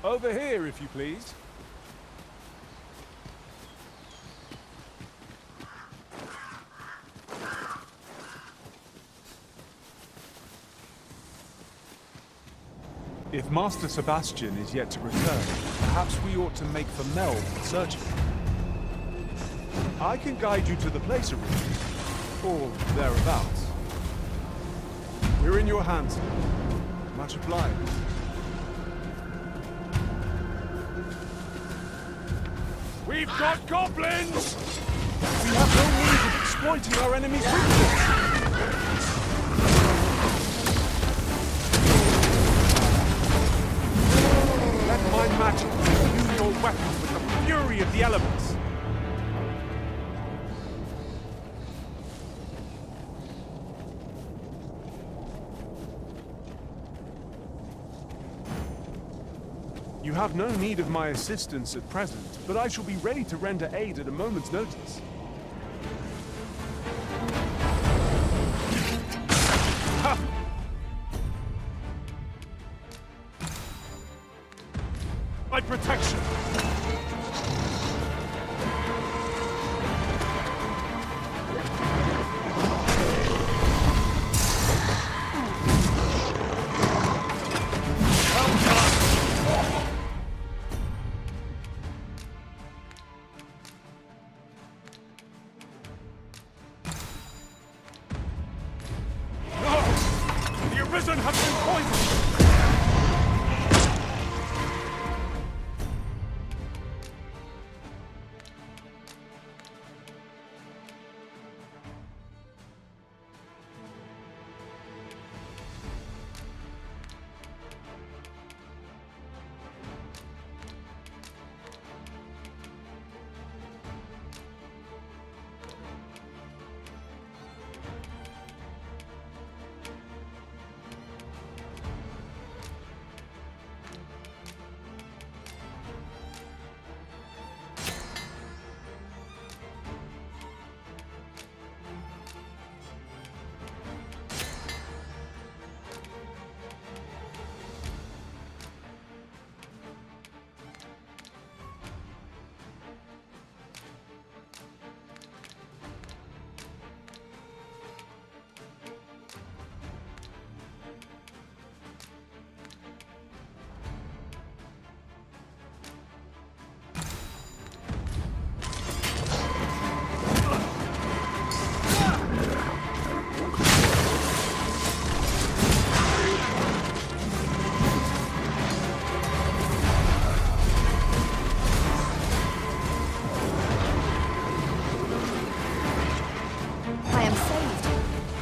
Over here, if you please. If Master Sebastian is yet to return, perhaps we ought to make for Mel in search of him. I can guide you to the place originally, or thereabouts. We're in your hands now. Much obliged. We've got goblins! We have no means of exploiting our enemy's weakness! Let my magic imbue your weapon with the fury of the elements! You have no need of my assistance at present, but I shall be ready to render aid at a moment's notice. Ha! My protection! Prison has been poisoned!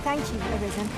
Thank you, Arisen.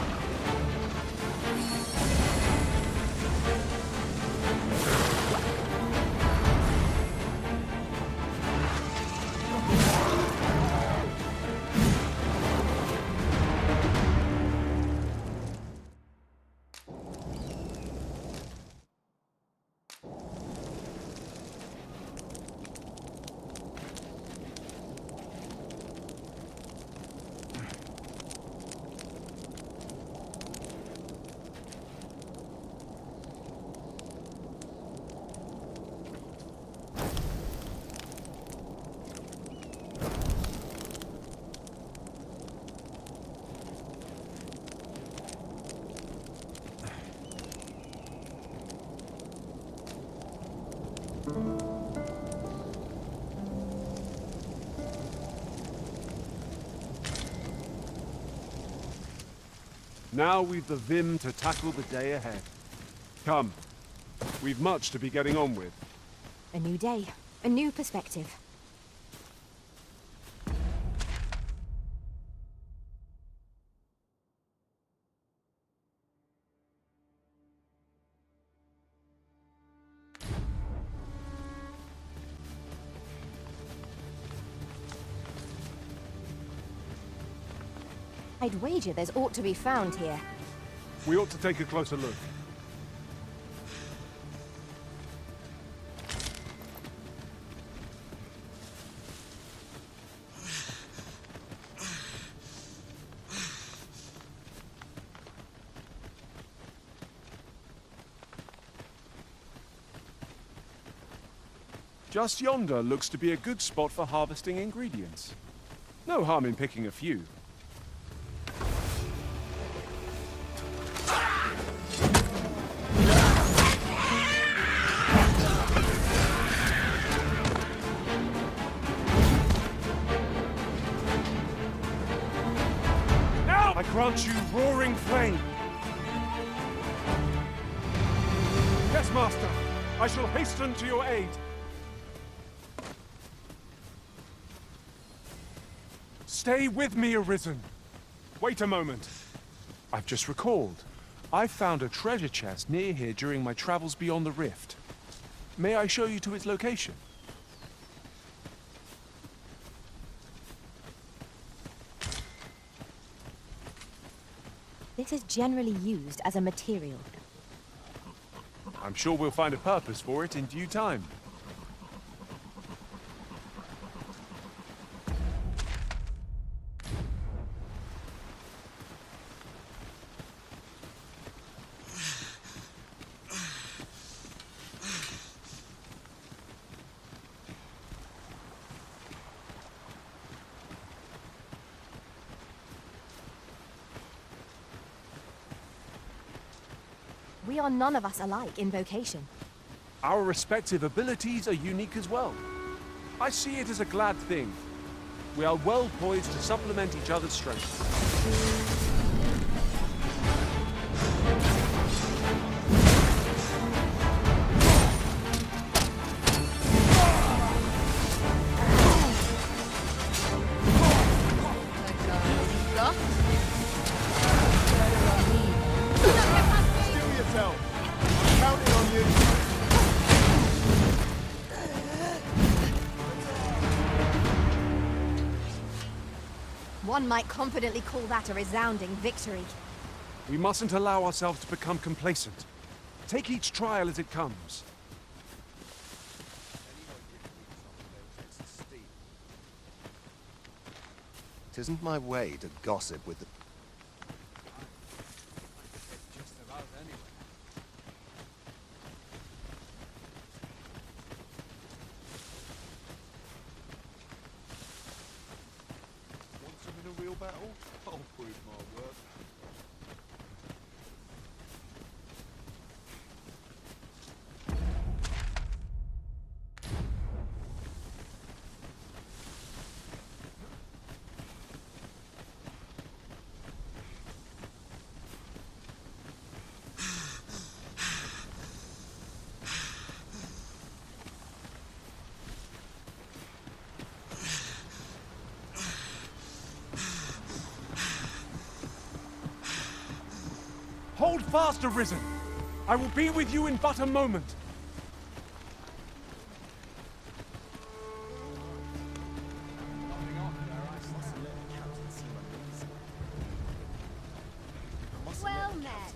Now we've the vim to tackle the day ahead. Come, we've much to be getting on with. A new day, a new perspective. I'd wager there's aught to be found here. We ought to take a closer look. Just yonder looks to be a good spot for harvesting ingredients. No harm in picking a few. Now I grant you roaring flame. Yes, Master. I shall hasten to your aid. Stay with me, Arisen. Wait a moment. I've just recalled. I found a treasure chest near here during my travels beyond the rift. May I show you to its location? This is generally used as a material. I'm sure we'll find a purpose for it in due time. We are none of us alike in vocation. Our respective abilities are unique as well. I see it as a glad thing. We are well poised to supplement each other's strengths. One might confidently call that a resounding victory. We mustn't allow ourselves to become complacent. Take each trial as it comes. Tisn't my way to gossip with the... Want some in a real battle? I'll prove my worth. Hold fast, Arisen! I will be with you in but a moment. Well met.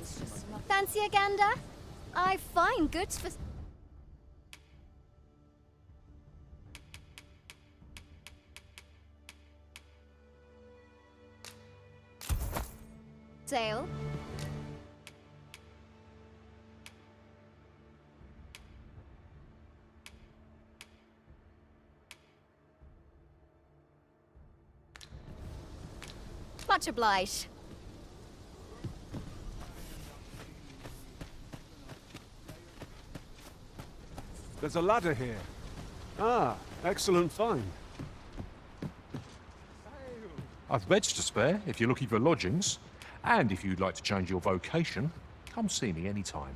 Fancy a gander? I find goods for... sale. Much obliged. There's a ladder here. Ah, excellent find. I've beds to spare if you're looking for lodgings. And if you'd like to change your vocation, come see me anytime.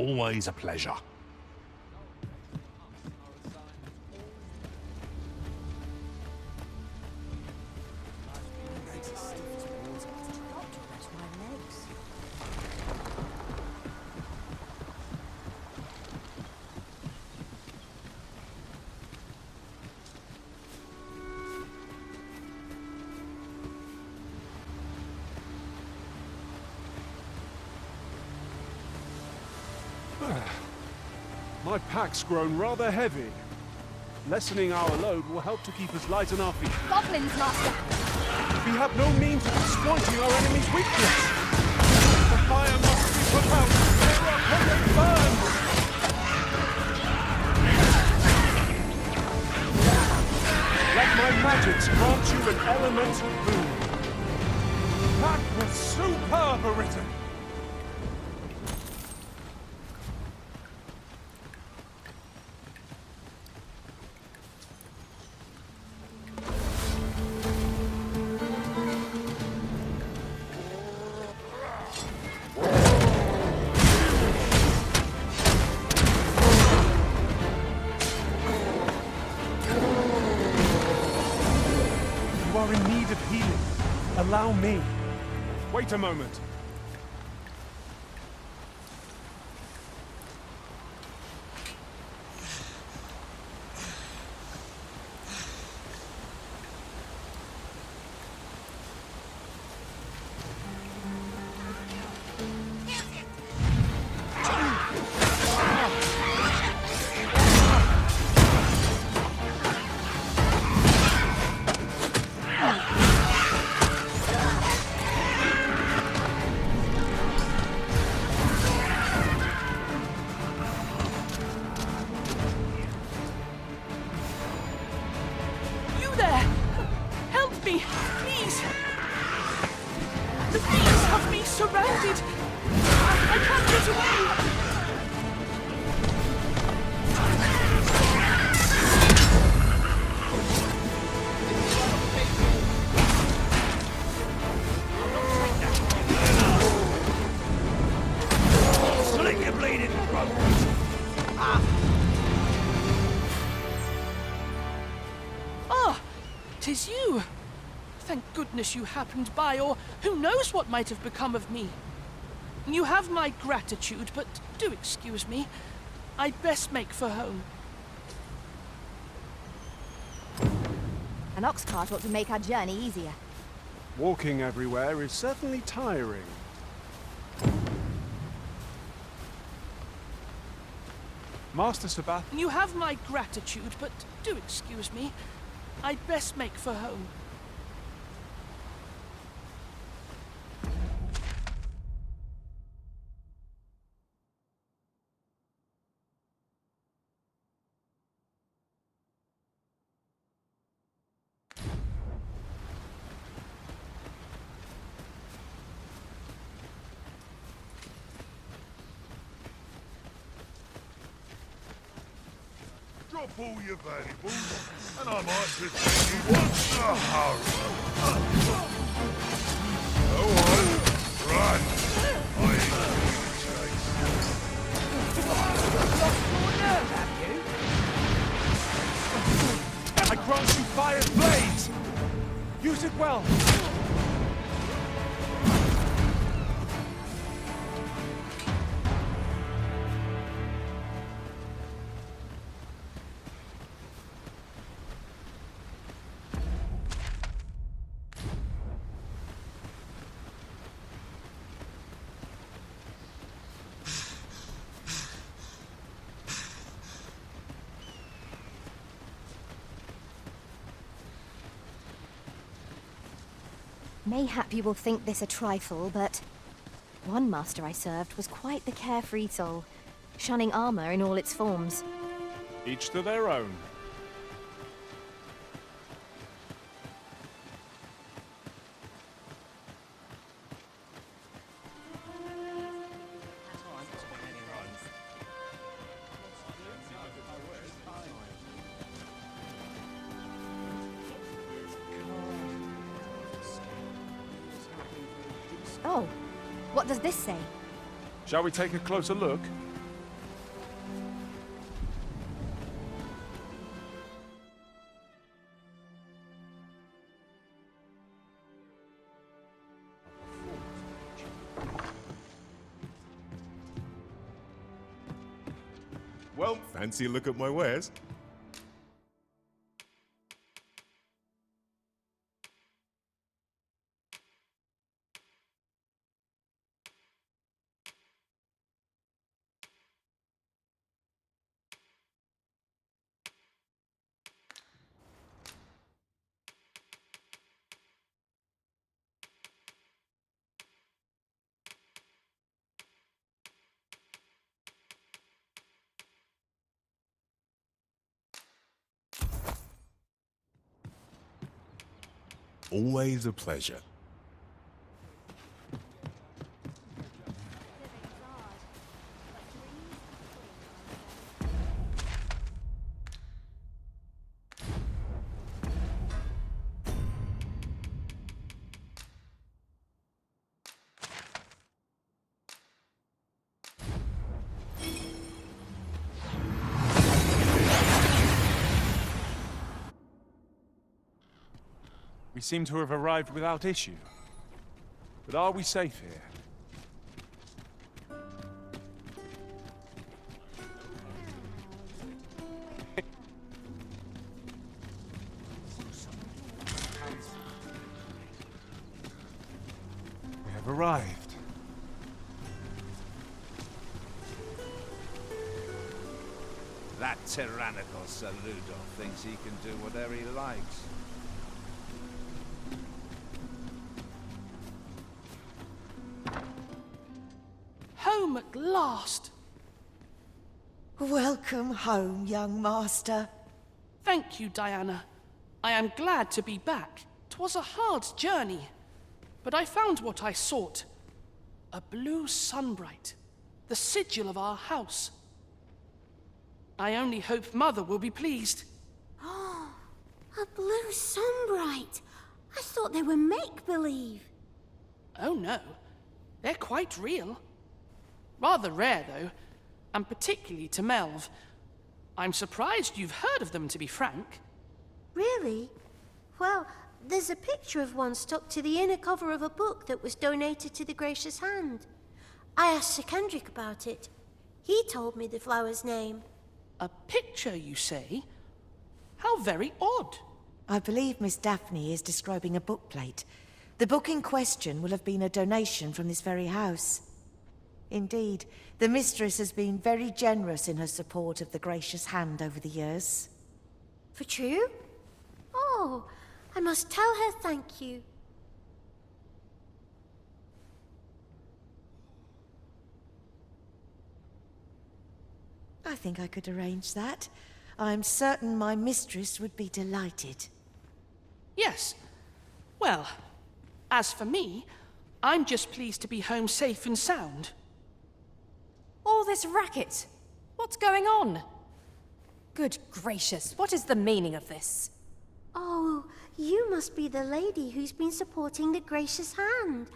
Always a pleasure. My pack's grown rather heavy. Lessening our load will help to keep us light on our feet. Goblins, Master. We have no means of exploiting our enemy's weakness. The fire must be put out. Clear up when they burn. Let my magics grant you an elemental boon. That was superb, written. You are in need of healing. Allow me. Wait a moment. Surrounded! I can't get away! Slit your bleeding throat! Ah! 'Tis you! Thank goodness you happened by, or who knows what might have become of me. You have my gratitude, but do excuse me. I'd best make for home. An ox cart ought to make our journey easier. Walking everywhere is certainly tiring. Master Sebastian. You have my gratitude, but do excuse me. I'd best make for home. Drop all your valuables, and I might just give you once a hurry. Go on, run. I ain't chase. I grant you fire's blades! Use it well! Mayhap you will think this a trifle, but one master I served was quite the carefree soul, shunning armor in all its forms. Each to their own. Oh, what does this say? Shall we take a closer look? Well, fancy a look at my wares? Always a pleasure. We seem to have arrived without issue. But are we safe here? We have arrived. That tyrannical Saludo thinks he can do whatever he likes. Home at last! Welcome home, young master. Thank you, Diana. I am glad to be back. 'Twas a hard journey, but I found what I sought. A blue sunbright, the sigil of our house. I only hope Mother will be pleased. Oh, a blue sunbright. I thought they were make-believe. Oh no, they're quite real. Rather rare, though, and particularly to Melv. I'm surprised you've heard of them, to be frank. Really? Well, there's a picture of one stuck to the inner cover of a book that was donated to the Gracious Hand. I asked Sir Kendrick about it. He told me the flower's name. A picture, you say? How very odd. I believe Miss Daphne is describing a bookplate. The book in question will have been a donation from this very house. Indeed, the mistress has been very generous in her support of the Gracious Hand over the years. For true? Oh, I must tell her thank you. I think I could arrange that. I'm certain my mistress would be delighted. Yes. Well, as for me, I'm just pleased to be home safe and sound. All this racket! What's going on? Good gracious, what is the meaning of this? Oh, you must be the lady who's been supporting the Gracious Hand.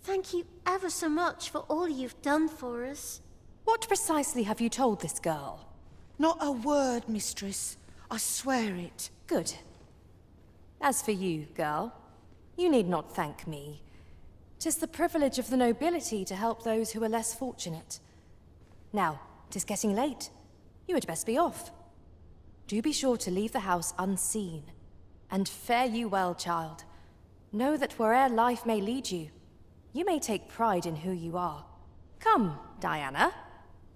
Thank you ever so much for all you've done for us. What precisely have you told this girl? Not a word, mistress. I swear it. Good. As for you, girl, you need not thank me. 'Tis the privilege of the nobility to help those who are less fortunate. Now, 'tis getting late. You had best be off. Do be sure to leave the house unseen. And fare you well, child. Know that where'er life may lead you, you may take pride in who you are. Come, Diana.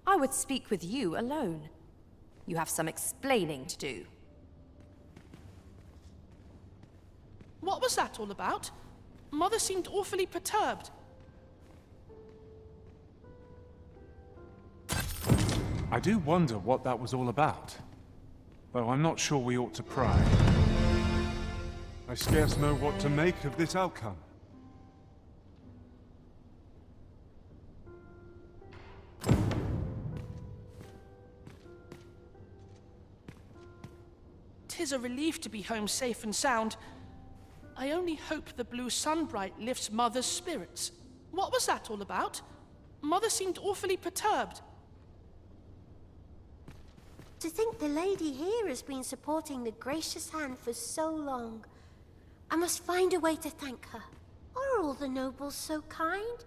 I would speak with you alone. You have some explaining to do. What was that all about? Mother seemed awfully perturbed. I do wonder what that was all about. Though I'm not sure we ought to pry. I scarce know what to make of this outcome. "'Tis a relief to be home safe and sound. I only hope the blue sunbright lifts Mother's spirits. What was that all about? Mother seemed awfully perturbed." To think the lady here has been supporting the Gracious Hand for so long. I must find a way to thank her. Are all the nobles so kind?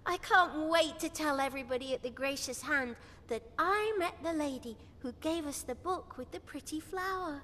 I can't wait to tell everybody at the Gracious Hand that I met the lady who gave us the book with the pretty flower.